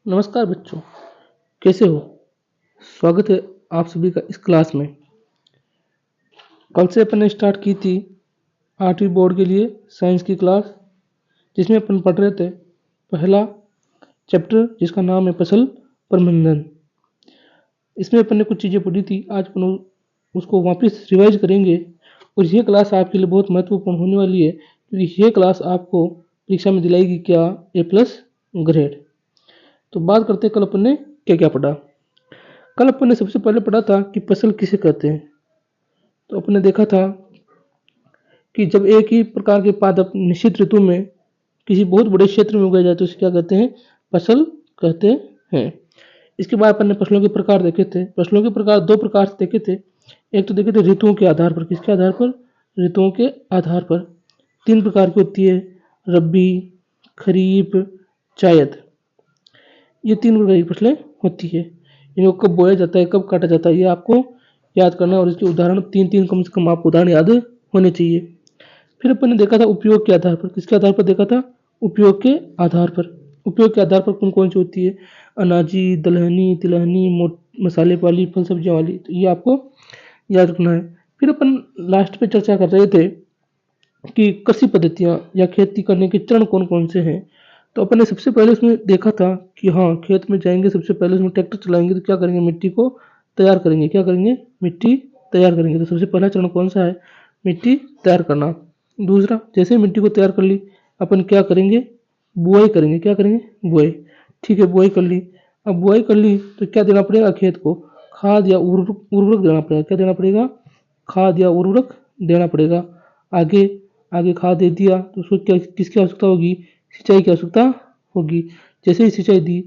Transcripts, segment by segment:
नमस्कार बच्चों, कैसे हो? स्वागत है आप सभी का इस क्लास में। कल से अपन ने स्टार्ट की थी 8वीं बोर्ड के लिए साइंस की क्लास, जिसमें अपन पढ़ रहे थे पहला चैप्टर जिसका नाम है फसल प्रबंधन। इसमें अपन ने कुछ चीज़ें पढ़ी थी, आज अपन उसको वापस रिवाइज करेंगे। और ये क्लास आपके लिए बहुत महत्वपूर्ण होने वाली है, क्योंकि ये क्लास आपको परीक्षा में दिलाएगी क्या? A+ grade. तो बात करते हैं कल अपन ने क्या क्या पढ़ा। कल अपन ने सबसे पहले पढ़ा था कि फसल किसे कहते हैं। तो अपन ने देखा था कि जब एक ही प्रकार के पादप निश्चित ऋतु में किसी बहुत बड़े क्षेत्र में उगाए जाए तो उसे क्या कहते हैं? फसल कहते हैं। इसके बाद अपन ने फसलों के प्रकार देखे थे। फसलों के प्रकार दो प्रकार से देखे थे। एक तो देखे थे ऋतुओं के आधार पर। किसके आधार पर? ऋतुओं के आधार पर। 3 प्रकार की होती है, रबी, खरीफ, जायद। ये 3 प्रकार की फसलें होती है। इनको कब बोया जाता है, कब काटा जाता है, ये आपको याद करना है। और इसके उदाहरण 3-3 कम से कम आपको उदाहरण याद होने चाहिए। फिर अपन ने देखा था उपयोग के आधार पर। किसके आधार पर देखा था? उपयोग के आधार पर। उपयोग के आधार पर कौन कौन सी होती है? अनाजी, दलहनी, तिलहनी, मसाले वाली, फल सब्जियां वाली। तो ये आपको याद रखना है। फिर अपन लास्ट पे चर्चा कर रहे थे कि कृषि पद्धतियां या खेती करने के चरण कौन कौन से हैं। तो अपन ने सबसे पहले उसमें देखा था कि हाँ, खेत में जाएंगे, सबसे पहले उसमें ट्रैक्टर चलाएंगे तो क्या करेंगे? मिट्टी को तैयार करेंगे। क्या करेंगे? मिट्टी तैयार करेंगे। तो सबसे पहला चरण कौन सा है? मिट्टी तैयार करना। दूसरा, जैसे ही मिट्टी को तैयार कर ली, अपन क्या करेंगे? बुआई करेंगे। क्या करेंगे? बुआई। ठीक है, बुआई कर ली। अब बुआई कर ली तो क्या देना पड़ेगा? खेत को खाद या उर्वरक देना पड़ेगा। क्या देना पड़ेगा? खाद या उर्वरक देना पड़ेगा। आगे आगे खाद दे दिया तो उसको क्या, किसकी आवश्यकता होगी? सिंचाई की आवश्यकता होगी। जैसे ही सिंचाई दी,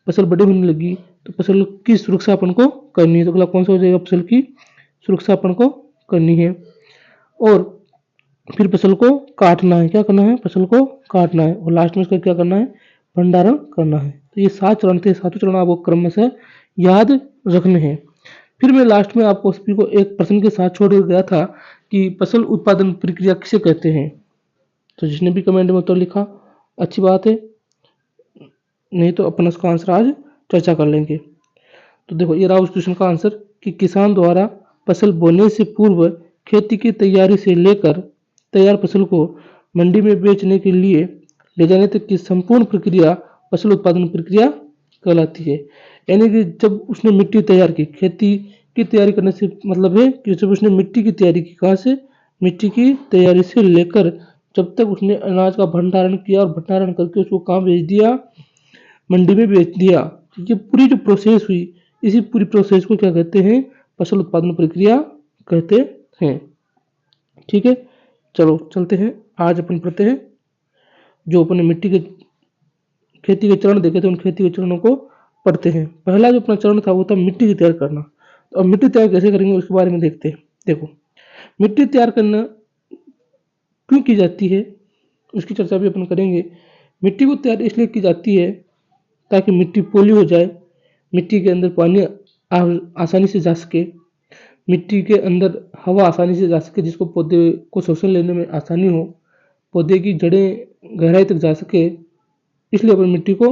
फसल बड़े होने लगी तो फसल की सुरक्षा अपन को करनी है। तो अगला कौन सा हो जाएगा? फसल की सुरक्षा अपन को करनी है। और फिर फसल को काटना है। क्या करना है? फसल को काटना है। और लास्ट में इसका क्या करना है? भंडारण करना है। तो ये 7 चरण थे। 7 चरण आपको क्रमशः याद रखने हैं। फिर मैं लास्ट में आपको सभी को एक प्रश्न के साथ छोड़ गया था कि फसल उत्पादन प्रक्रिया किसे कहते हैं। तो जिसने भी कमेंट में उत्तर लिखा, अच्छी बात है, नहीं तो अपन उसका आंसर आज चर्चा कर लेंगे। तो देखो, ये रहा उस क्वेश्चन का आंसर कि किसान द्वारा फसल बोने से पूर्व खेती की तैयारी से लेकर तैयार फसल को मंडी में बेचने के लिए ले जाने तक की संपूर्ण प्रक्रिया फसल उत्पादन प्रक्रिया कहलाती है। यानी कि जब उसने मिट्टी तैयार की, खेती की तैयारी करने से मतलब है कि जब उसने मिट्टी की तैयारी की, कहाँ से? मिट्टी की तैयारी से लेकर जब तक उसने अनाज का भंडारण किया और भंडारण करके उसको कहाँ भेज दिया? मंडी में बेच दिया। ये पूरी जो प्रोसेस हुई, इसी पूरी प्रोसेस को क्या कहते हैं? फसल उत्पादन प्रक्रिया कहते हैं। ठीक है, चलो चलते हैं। आज अपन पढ़ते हैं जो अपन ने मिट्टी के खेती के चरण देखे थे, उन खेती के चरणों को पढ़ते हैं। पहला जो अपना चरण था वो था मिट्टी की तैयार करना। तो अब मिट्टी तैयार कैसे करेंगे उसके बारे में देखते हैं। देखो, मिट्टी तैयार करना क्यों की जाती है उसकी चर्चा भी अपन करेंगे। मिट्टी को तैयार इसलिए की जाती है ताकि मिट्टी पोली हो जाए, मिट्टी के अंदर पानी आसानी से जा सके, मिट्टी के अंदर हवा आसानी से जा सके, जिसको पौधे को श्वसन लेने में आसानी हो, पौधे की जड़ें गहराई तक जा सके। इसलिए अपन मिट्टी को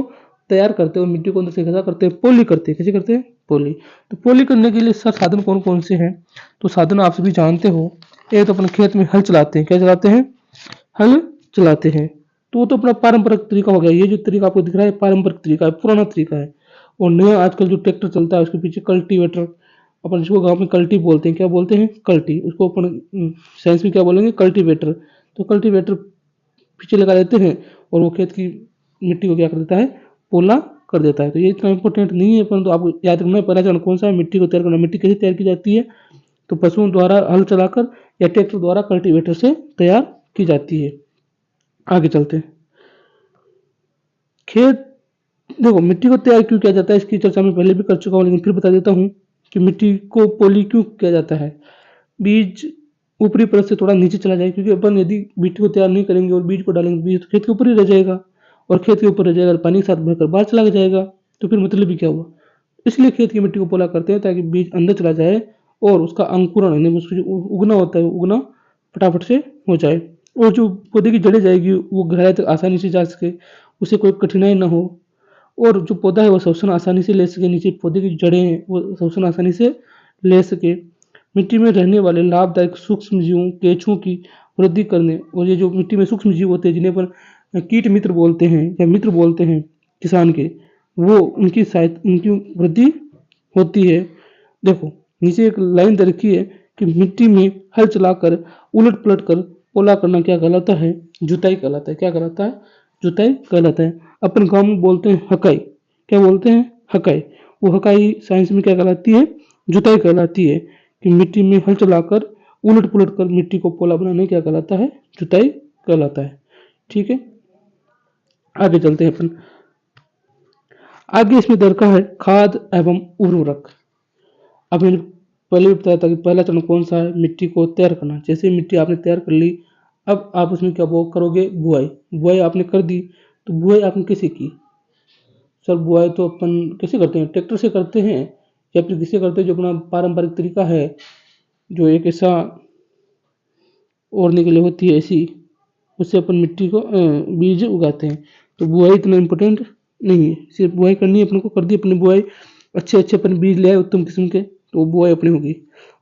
तैयार करते हैं और मिट्टी को अंदर से कैसा करते हैं? पोली करते हैं। कैसे करते हैं? पोली। तो पोली करने के लिए सर साधन कौन कौन से हैं? तो साधन आप सभी जानते हो। एक तो अपन खेत में हल चलाते हैं। क्या चलाते हैं? हल चलाते हैं। तो वो तो अपना पारंपरिक तरीका हो गया। ये जो तरीका आपको दिख रहा है पारंपरिक तरीका है, पुराना तरीका है। और नया आजकल जो ट्रैक्टर चलता है उसके पीछे कल्टीवेटर, अपन जिसको गांव में कल्टी बोलते हैं। क्या बोलते हैं? कल्टी। उसको अपन साइंस में क्या बोलेंगे? कल्टीवेटर। तो कल्टीवेटर पीछे लगा देते हैं और वो खेत की मिट्टी को क्या कर देता है? पोला कर देता है। तो ये इतना इंपॉर्टेंट नहीं है, परंतु आपको याद रखना है पहला चरण कौन सा है? मिट्टी को तैयार करना। मिट्टी कैसे तैयार की जाती है? तो पशुओं द्वारा हल चलाकर या ट्रैक्टर द्वारा कल्टीवेटर से तैयार की जाती है। आगे चलते हैं। खेत, देखो मिट्टी को तैयार क्यों किया जाता है इसकी चर्चा मैं पहले भी कर चुका हूँ, लेकिन फिर बता देता हूँ कि मिट्टी को पोली क्यों किया जाता है। बीज ऊपरी परत से थोड़ा नीचे चला जाए, क्योंकि अपन यदि मिट्टी को तैयार नहीं करेंगे और बीज को डालेंगे, बीज तो खेत के ऊपर ही रह जाएगा और खेत के ऊपर रह जाएगा, पानी के साथ भरकर बाहर चला जाएगा, तो फिर मतलब भी क्या हुआ। इसलिए खेत की मिट्टी को पोला करते हैं ताकि बीज अंदर चला जाए और उसका अंकुरण यानी उसका जो उगना होता है, उगना फटाफट से हो जाए और जो पौधे की जड़ें जाएगी वो गहराई तक आसानी से जा सके, उसे कोई कठिनाई ना हो और जो पौधा है वो शोषण आसानी से ले सके, नीचे पौधे की जड़ें हैं वो शोषण आसानी से ले सके। मिट्टी में रहने वाले लाभदायक सूक्ष्म जीवों, केंचुओं की वृद्धि करने, और ये जो मिट्टी में सूक्ष्म जीव होते हैं जिन्हें अपन कीट मित्र बोलते हैं या मित्र बोलते हैं किसान के, वो उनकी सहायता, उनकी वृद्धि होती है। देखो नीचे एक लाइन दे रखी है कि मिट्टी में हल चलाकर उलट पलट कर पोला करना क्या कहलाता है? जुताई कहलाता है। क्या कहलाता है? जुताई कहलाता है। अपन गांव में बोलते हैं हकाई। क्या बोलते हैं? हकाई। वो हकाई साइंस में क्या कहलाती है? जुताई कहलाती है। कि मिट्टी में हल चलाकर उलट पुलट कर मिट्टी को पोला बनाने क्या कहलाता है? जुताई कहलाता है। ठीक है, आगे चलते हैं अपन। आगे इसमें दर का है खाद एवं उर्वरक। अब मैंने पहले भी बताया था कि पहला चरण कौन सा है? मिट्टी को तैयार करना। जैसे मिट्टी आपने तैयार कर ली, अब आप उसमें क्या वो करोगे? बुआई। बुआई आपने कर दी, तो बुआई आपने कैसे की? सर बुआई तो अपन कैसे करते हैं? ट्रैक्टर से करते हैं या फिर किससे करते हैं? जो अपना पारंपरिक तरीका है, जो एक ऐसा ओढ़ने के लिए होती है ऐसी, उससे अपन मिट्टी को बीज उगाते हैं। तो बुआई इतना इम्पोर्टेंट नहीं है, सिर्फ बुआई करनी है अपन को, कर दी अपनी बुआई, अच्छे अच्छे अपन बीज ले आए उत्तम किस्म के, तो वो बुआई अपनी होगी।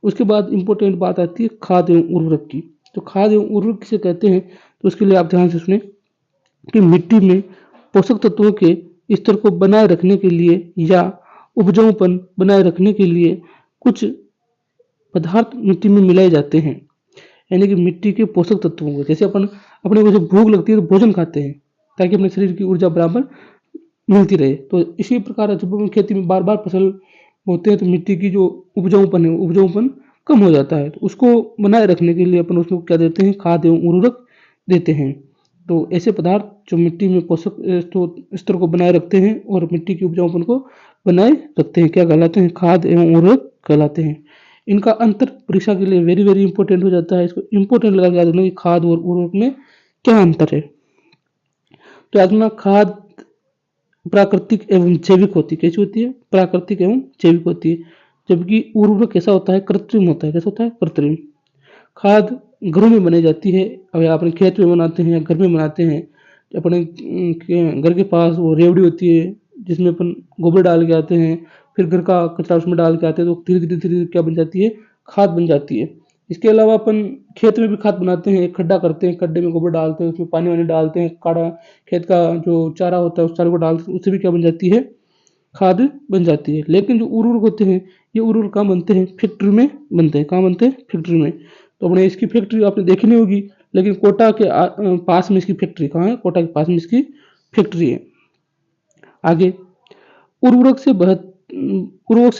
उसके बाद इम्पोर्टेंट बात आती है खाद एवं उर्वरक की। तो खाद एवं उर्वरक किसे कहते हैं? तो उसके लिए आप ध्यान से सुने कि मिट्टी में पोषक तत्वों के स्तर को बनाए रखने के लिए या उपजाऊपन बनाए रखने के लिए कुछ पदार्थ मिट्टी में मिलाए जाते हैं। यानी कि मिट्टी के पोषक तत्वों को, जैसे अपन अपने को जब भूख लगती है तो भोजन खाते हैं ताकि अपने शरीर की ऊर्जा बराबर मिलती रहे। तो इसी प्रकार जब हम खेती में बार बार फसल होते हैं तो मिट्टी की जो उपजाऊपन है, उपजाऊपन कम हो जाता है। तो उसको बनाए रखने के लिए अपन उसमें क्या देते हैं? खाद एवं उर्वरक देते हैं। तो ऐसे पदार्थ जो मिट्टी में पोषक स्तर को बनाए रखते हैं और मिट्टी की उपजाऊपन को बनाए रखते हैं क्या कहलाते हैं? खाद एवं उर्वरक कहलाते हैं। इनका अंतर परीक्षा के लिए वेरी वेरी इंपॉर्टेंट हो जाता है। इसको इंपॉर्टेंट लगा के याद रखना कि खाद और उर्वरक में क्या अंतर है। तो याद रखना खाद प्राकृतिक एवं जैविक होती है। कैसी होती है? प्राकृतिक एवं जैविक होती है। जबकि उर्वरक कैसा होता है? कृत्रिम होता है। कैसा होता है? कृत्रिम। खाद घरों में बनाई जाती है, अगर अपने खेत में बनाते हैं या घर में बनाते हैं, अपने घर के पास वो रेवड़ी होती है जिसमें अपन गोबर डाल के आते हैं, फिर घर का कचरा उसमें डाल के आते हैं, तो धीरे धीरे क्या बन जाती है? खाद बन जाती है। इसके अलावा अपन खेत में भी खाद बनाते हैं, एक खड्डा करते हैं, खड्डे में गोबर डालते हैं, उसमें पानी वानी डालते हैं, काढ़ा खेत का जो चारा होता है उस चारे को डालते हैं, उससे भी क्या बन जाती है? खाद बन जाती है। लेकिन जो उर्वरक होते हैं, ये उर्वरक कहाँ बनते हैं? फैक्ट्री में बनते हैं। कहाँ बनते हैं? फैक्ट्री में। तो अपने इसकी फैक्ट्री आपने देखी नहीं होगी, लेकिन कोटा के पास में इसकी फैक्ट्री कहाँ है? कोटा के पास में इसकी फैक्ट्री है। आगे उर्वरक से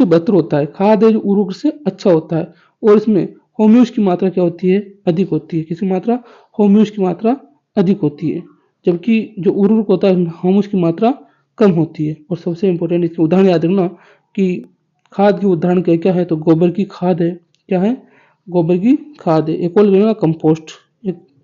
बेहतर होता है खाद है जो उर्वरक से अच्छा होता है, और इसमें होम्यूस की मात्रा क्या होती है? अधिक होती है। किसकी मात्रा? होम्यूस की मात्रा अधिक होती है। जबकि जो उर्वरक होता है उसमें होम्यूस की मात्रा कम होती है। और सबसे इम्पोर्टेंट इसके उदाहरण याद रखना कि खाद के उदाहरण क्या क्या है? तो गोबर की खाद है। क्या है? गोबर की खाद है। एक और लेना कंपोस्ट,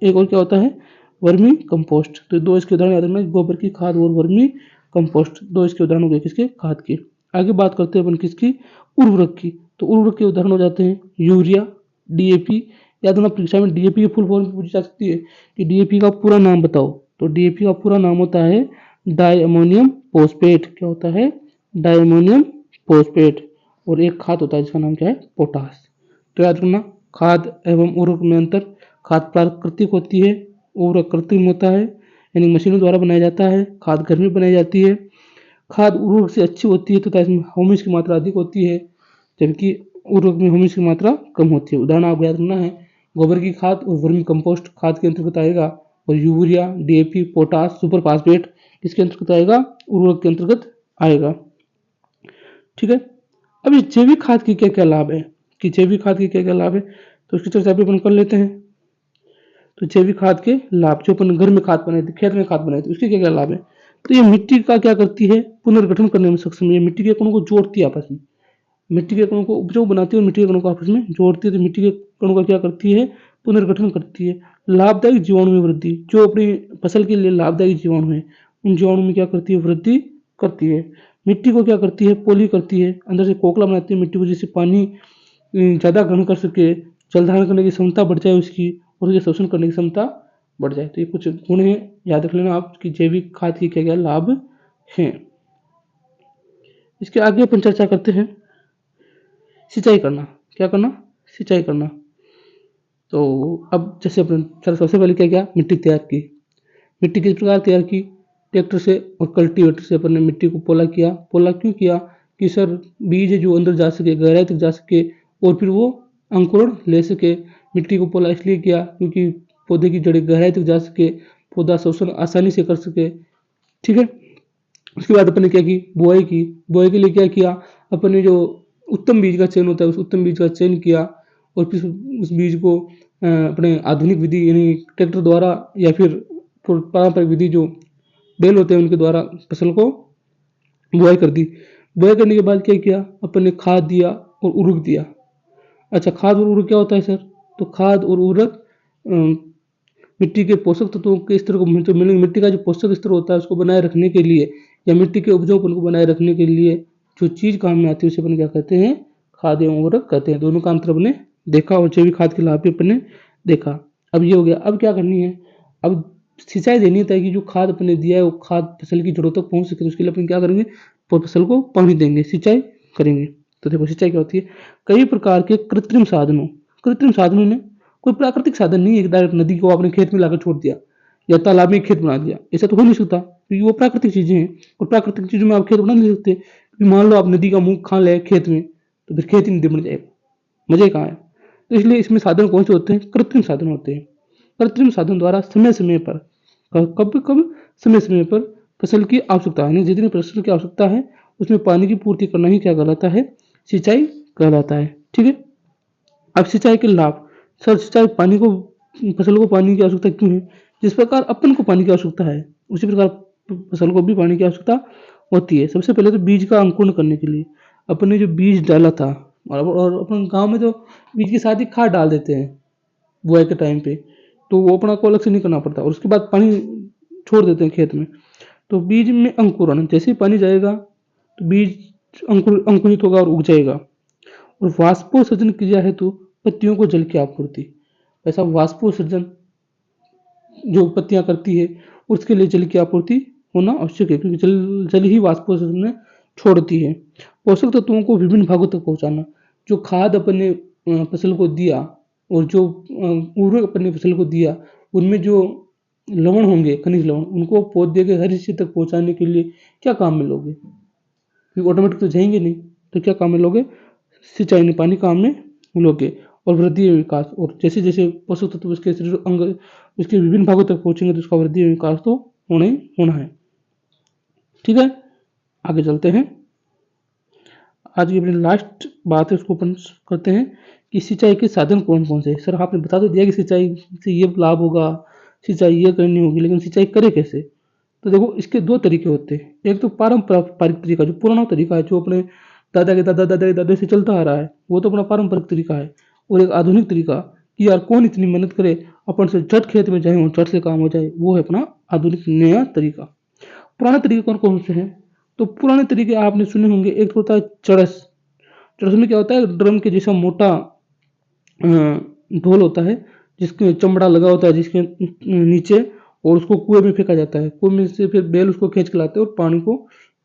एक और क्या होता है? Vermi compost. तो दो इसके उदाहरण याद रखना, गोबर की खाद और वर्मी कंपोस्ट, दो इसके उदाहरण हो गए किसके? खाद के। आगे बात करते हैं अपन किसकी? उर्वरक की। तो उर्वरक के उदाहरण हो जाते हैं यूरिया, डीएपी। याद रखना परीक्षा में डीएपी की फुल फॉर्म पूछी जा सकती है कि डीएपी का पूरा नाम बताओ। तो डीएपी का पूरा नाम होता है डाई अमोनियम फॉस्फेट। क्या होता है? Di ammonium phosphate. और एक खाद होता है जिसका नाम क्या है? पोटास। तो याद रखना खाद एवं उर्वरक में अंतर। खाद प्राकृतिक होती है, उर्वरक कृत्रिम होता है, यानी मशीनों द्वारा बनाया जाता है। खाद घर में बनाई जाती है। खाद उर्वरक से अच्छी होती है तथा इसमें ह्यूमस की मात्रा अधिक होती है, जबकि उर्वरक में ह्यूमस की मात्रा कम होती है। उदाहरण आपको याद रखना है, गोबर की खाद और वर्मी कंपोस्ट खाद के अंतर्गत आएगा, और urea, DAP, potash, super phosphate किसके अंतर्गत आएगा? उर्वरक के अंतर्गत आएगा। ठीक है, अब इस जैविक खाद की क्या क्या लाभ है? कि जैविक खाद के क्या क्या लाभ है, तो उसकी चर्चा भी अपन कर लेते हैं। तो जैविक खाद के लाभ, जो अपन घर में खाद बनाए थे, खेत में खाद बनाए थे, उसके क्या क्या लाभ है? तो ये मिट्टी का क्या करती है? पुनर्गठन करने में सक्षम है। ये मिट्टी के कणों को जोड़ती है आपस में, मिट्टी के कणों को उपजाऊ बनाती है और मिट्टी के कणों को आपस में जोड़ती है। तो मिट्टी के कणों का क्या करती है? पुनर्गठन करती है। लाभदायक जीवाणु में वृद्धि, जो अपनी फसल के लिए लाभदायक जीवाणु है उन जीवाणु में क्या करती है? वृद्धि करती है। मिट्टी को क्या करती है? पोली करती है, अंदर से खोखला बनाती है मिट्टी को, जिससे पानी ज़्यादा ग्रहण कर सके, जल धारण करने की क्षमता बढ़ जाए उसकी, और उसके शोषण करने की क्षमता बढ़ जाए। तो ये कुछ गुण हैं, याद रख लेना आप कि जैविक खाद के क्या क्या लाभ हैं। इसके आगे अपन चर्चा करते हैं सिंचाई करना। क्या करना? सिंचाई करना। तो अब जैसे अपन सबसे पहले क्या किया, मिट्टी तैयार की। मिट्टी किस प्रकार तैयार की? ट्रैक्टर से और कल्टीवेटर से अपन ने मिट्टी को पोला किया। पोला क्यों किया? कि सर बीज जो अंदर जा सके, गहराई तक जा सके और फिर वो अंकुरण ले सके। मिट्टी को पोला इसलिए किया क्योंकि पौधे की जड़ें गहराई तक जा सके, पौधा शोषण आसानी से कर सके। ठीक है। उसके बाद अपन ने क्या की, बुआई की। बुआई के लिए क्या किया, अपन ने जो उत्तम बीज का चयन होता है उस उत्तम बीज का चयन किया और फिर उस बीज को अपने आधुनिक विधि यानी ट्रैक्टर द्वारा या फिर पारंपरिक विधि जो बैल होते हैं उनके द्वारा फसल को बुआई कर दी। बुआई करने के बाद क्या किया, अपन ने खाद दिया और उर्वरक दिया। अच्छा, खाद और उर्वरक क्या होता है सर? तो खाद और उर्वरक मिट्टी के पोषक तत्वों के स्तर को जो मिट्टी का जो पोषक स्तर होता है उसको बनाए रखने के लिए या मिट्टी के उपजाऊपन को बनाए रखने के लिए जो चीज काम में आती है उसे अपन क्या कहते हैं, खाद एवं उर्वरक कहते हैं। दोनों का अंतर अपने देखा और जैविक खाद के लाभ भी अपने देखा। अब ये हो गया। अब क्या करनी है, अब सिंचाई देनी है ताकि जो खाद अपने दिया है वो खाद फसल की जड़ों तक पहुंच सके। तो उसके लिए अपन क्या करेंगे, फसल को पानी देंगे, सिंचाई करेंगे। तो देखो सिंचाई क्या होती है, कई प्रकार के कृत्रिम साधनों ने, कोई प्राकृतिक साधन नहीं है डायरेक्ट नदी को आपने खेत में लाकर छोड़ दिया या तालाब में खेत बना दिया, ऐसा तो हो नहीं सकता क्योंकि वो प्राकृतिक चीजें हैं और प्राकृतिक चीजों में आप खेत बना नहीं सकते। क्योंकि मान लो आप नदी का मुंह खा ले खेत में तो फिर खेत ही नहीं बन जाएगा, मजे कहाँ है। तो इसलिए इसमें साधन कौन से होते हैं, कृत्रिम साधन होते हैं। कृत्रिम साधन द्वारा समय समय पर, कब कब, समय समय पर फसल की आवश्यकता है, जितनी फसल की आवश्यकता है उसमें पानी की पूर्ति करना ही क्या कहलाता है, सिंचाई कहलाता है। ठीक है। अब सिंचाई के लाभ, सर सिंचाई पानी को, फसल को पानी की आवश्यकता क्यों है? जिस प्रकार अपन को पानी की आवश्यकता है उसी प्रकार फसल को भी पानी की आवश्यकता होती है। सबसे पहले तो बीज का अंकुरण करने के लिए अपन ने जो बीज डाला था, और अपन गांव में तो बीज के साथ ही खाद डाल देते हैं बुआई के टाइम पे, तो वो अपना को अलग से नहीं करना पड़ता और उसके बाद पानी छोड़ देते हैं खेत में। तो बीज में अंकुरण, जैसे ही पानी जाएगा तो बीज अंकुरित होगा और उग जाएगा। और वाष्पोत्सर्जन क्रिया हेतु पत्तियों को जल की आपूर्ति, ऐसा वाष्पोत्सर्जन जो पत्तियां करती है उसके लिए जल की आपूर्ति होना आवश्यक है क्योंकि जल ही वाष्पोत्सर्जन में छोड़ती है। पोषक तत्वों को विभिन्न भागों तक पहुंचाना, जो खाद अपन ने फसल को दिया और जो उर्वरक अपन ने फसल को दिया उनमें जो लवण होंगे, खनिज लवण, उनको पौधे के हर हिस्से तक पहुंचाने के लिए क्या काम में लोगे, क्योंकि ऑटोमेटिक तो जाएंगे नहीं, तो क्या काम में लोगे, सिंचाई में पानी काम में लोगे। और वृद्धि एवं विकास, और जैसे जैसे पोषक तत्व उसके शरीर अंग उसके विभिन्न भागों तक पहुंचेंगे तो उसका वृद्धि एवं विकास तो होना ही होना है। ठीक है, आगे चलते हैं। आज की अपनी लास्ट बात है उसको अपन करते हैं कि सिंचाई के साधन कौन कौन से। सर आपने बता तो दिया कि सिंचाई से ये लाभ होगा, सिंचाई ये करनी होगी, लेकिन सिंचाई करे कैसे? तो देखो इसके दो तरीके होते हैं। एक तो पारंपरिक तरीका, जो पुराना तरीका है, जो अपने दादा के दादा से चलता आ रहा है, वो तो अपना पारंपरिक तरीका है। और एक आधुनिक तरीका कि यार कौन इतनी मेहनत करे, अपन से झट खेत में जाए और झट से काम हो जाए, वो है अपना आधुनिक नया तरीका। पुराने तरीके कौन कौन से हैं? तो पुराने तरीके आपने सुने होंगे। एक तो होता है चरस। चरस में क्या होता है, ड्रम के जैसा मोटा ढोल होता है जिसके चमड़ा लगा होता है जिसके नीचे, और उसको कुएं में फेंका जाता है। कुएं में से फिर बैल उसको खींच के लाते हैं और पानी को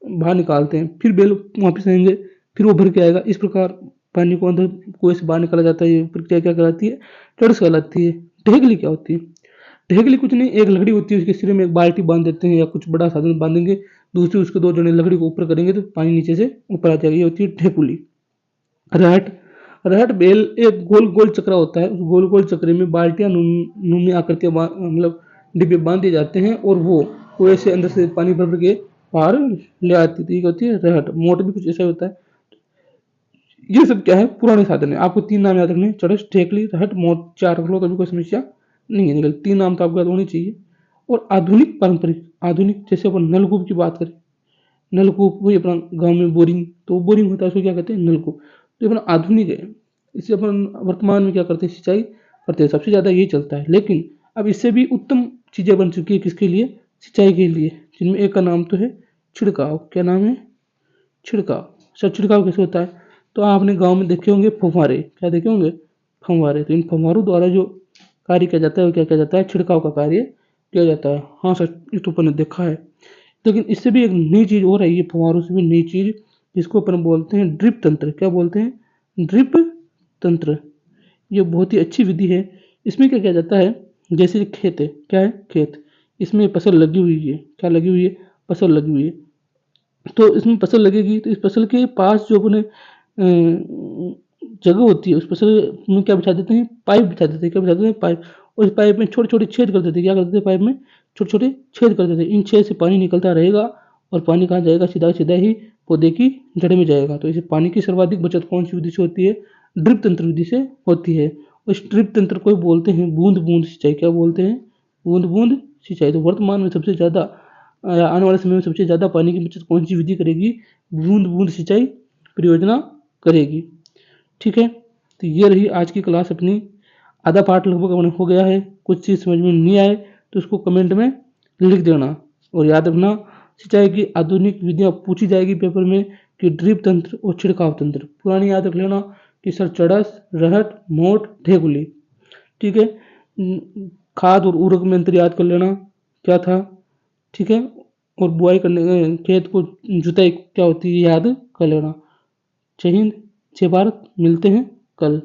बाहर निकालते हैं। फिर बैल वापस आएंगे, फिर वो भर के आएगा। इस प्रकार पानी को अंदर कुएं से बाहर निकाला जाता है। ये प्रक्रिया क्या कहलाती है, चरस कहलाती है। ढेगली क्या होती है? ढेगली कुछ नहीं, एक लकड़ी होती है, उसके सिरे में एक बाल्टी बांध देते हैं या कुछ बड़ा साधन बांधेंगे, दूसरे उसके दो जने लकड़ी को ऊपर करेंगे तो पानी नीचे से ऊपर आ जाएगा। ये होती है ढेकुली। रहट, रहट बेल एक गोल गोल चक्रा होता है। उस गोल गोल चक्रे में बाल्टियां नुमी आकृतियां मतलब डिब्बे बांध दिए जाते हैं और वो कुएं से अंदर से पानी भर भर के बाहर ले आती है। तो ये होती है रहट। मोट भी कुछ ऐसा होता है। ये सब क्या है, पुराने साधन है। आपको तीन नाम याद रखने, चरस, ढेकली, रहट, मोट, चार रख लो तो भी कोई समस्या नहीं है। निकल तीन नाम तो आपको याद होने चाहिए। और आधुनिक पारंपरिक, आधुनिक जैसे अपन नलकूप की बात करें, नलकूप वही अपना गांव में बोरिंग, तो बोरिंग होता है, उसको क्या कहते हैं, नलकूप। तो अपना आधुनिक है। इससे अपन वर्तमान में क्या करते हैं, सिंचाई करते हैं, सबसे ज़्यादा ये चलता है। लेकिन अब इससे भी उत्तम चीज़ें बन चुकी है, किसके लिए, सिंचाई के लिए, जिनमें एक का नाम तो है छिड़काव। क्या नाम है, छिड़काव। सर छिड़काव कैसे होता है? तो आपने गांव में देखे होंगे फव्वारे, क्या देखे होंगे, फव्वारे। तो इन फव्वारों द्वारा जो कार्य किया जाता है वो क्या किया जाता है, छिड़काव का कार्य किया जाता है। हाँ सर, इस तो अपन ने देखा है। लेकिन इससे भी एक नई चीज़ हो रही है, फव्वारों से भी नई चीज़, जिसको अपन बोलते हैं ड्रिप तंत्र। क्या बोलते हैं? ड्रिप तंत्र। ये बहुत ही अच्छी विधि है। इसमें क्या किया जाता है, जैसे खेत है, क्या है? खेत। इसमें फसल लगी हुई है। क्या लगी हुई है? फसल लगी हुई है। तो इसमें फसल लगेगी तो इस फसल के पास जो अपने जगह होती है, उस फसल में क्या बिछा देते हैं? पाइप बिछा देते हैं। क्या बिछा देते हैं? पाइप। और इस पाइप में छोटे-छोटे छेद कर देते हैं। क्या कर देते हैं? पाइप में छोटे-छोटे छेद कर देते हैं। इन छेद से पानी निकलता रहेगा और पानी कहाँ जाएगा? सीधा-सीधा ही पौधे की जड़ में जाएगा। तो इसे पानी की सर्वाधिक बचत कौन-सी विधि से होती है? ड्रिप तंत्र विधि से होती है। इस ड्रिप तंत्र को बोलते हैं बूंद-बूंद सिंचाई। क्या बोलते हैं? बूंद-बूंद सिंचाई। तो वर्तमान में सबसे ज़्यादा आने वाले समय में सबसे ज़्यादा पानी की बचत कौन सी विधि करेगी? बूंद-बूंद सिंचाई परियोजना करेगी। ठीक है, तो ये रही आज की क्लास अपनी। आधा पार्ट लगभग अपना हो गया है। कुछ चीज़ समझ में नहीं आए तो उसको कमेंट में लिख देना। और याद रखना, सिंचाई की आधुनिक विधियाँ पूछी जाएगी पेपर में कि ड्रिप तंत्र और छिड़काव तंत्र। पुरानी याद रख लेना कि सर चड़स, रहट, मोट, ढेकुली। ठीक है, खाद और उर्वरक में अंतर याद कर लेना क्या था। ठीक है, और बुआई करने खेत को जुताई क्या होती है याद कर लेना। जय हिंद, जय भारत। मिलते हैं कल।